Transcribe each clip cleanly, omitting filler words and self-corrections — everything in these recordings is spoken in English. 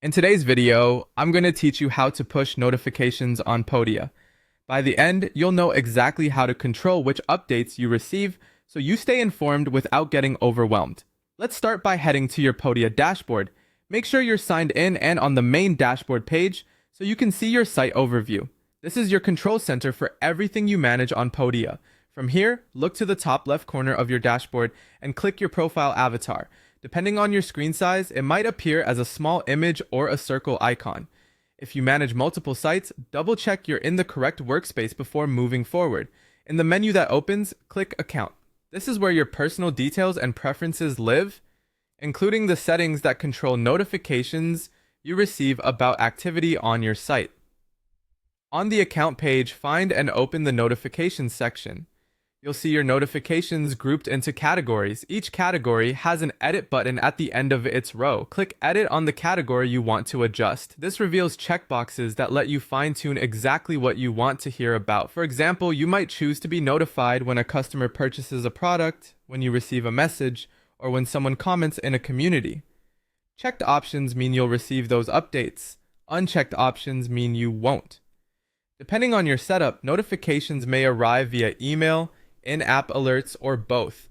In today's video, I'm going to teach you how to push notifications on Podia. By the end, you'll know exactly how to control which updates you receive so you stay informed without getting overwhelmed. Let's start by heading to your Podia dashboard. Make sure you're signed in and on the main dashboard page so you can see your site overview. This is your control center for everything you manage on Podia. From here, look to the top left corner of your dashboard and click your profile avatar. Depending on your screen size, it might appear as a small image or a circle icon. If you manage multiple sites, double check you're in the correct workspace before moving forward. In the menu that opens, click Account. This is where your personal details and preferences live, including the settings that control notifications you receive about activity on your site. On the account page, find and open the notifications section. You'll see your notifications grouped into categories. Each category has an edit button at the end of its row. Click edit on the category you want to adjust. This reveals checkboxes that let you fine-tune exactly what you want to hear about. For example, you might choose to be notified when a customer purchases a product, when you receive a message, or when someone comments in a community. Checked options mean you'll receive those updates. Unchecked options mean you won't. Depending on your setup, notifications may arrive via email, in-app alerts, or both.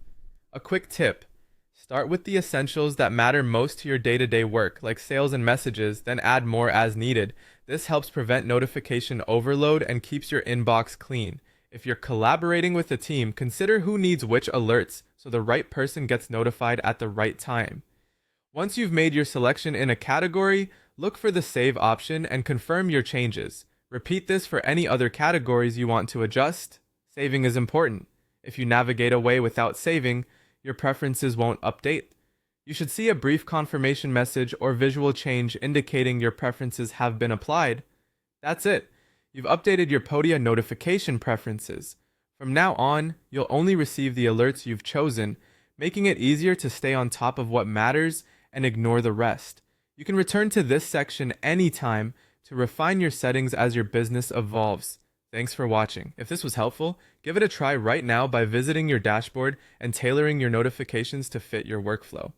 A quick tip: start with the essentials that matter most to your day-to-day work, like sales and messages, then add more as needed. This helps prevent notification overload and keeps your inbox clean. If you're collaborating with a team, consider who needs which alerts so the right person gets notified at the right time. Once you've made your selection in a category, look for the Save option and confirm your changes. Repeat this for any other categories you want to adjust. Saving is important. If you navigate away without saving, your preferences won't update. You should see a brief confirmation message or visual change indicating your preferences have been applied. That's it. You've updated your Podia notification preferences. From now on, you'll only receive the alerts you've chosen, making it easier to stay on top of what matters and ignore the rest. You can return to this section anytime to refine your settings as your business evolves. Thanks for watching. If this was helpful, give it a try right now by visiting your dashboard and tailoring your notifications to fit your workflow.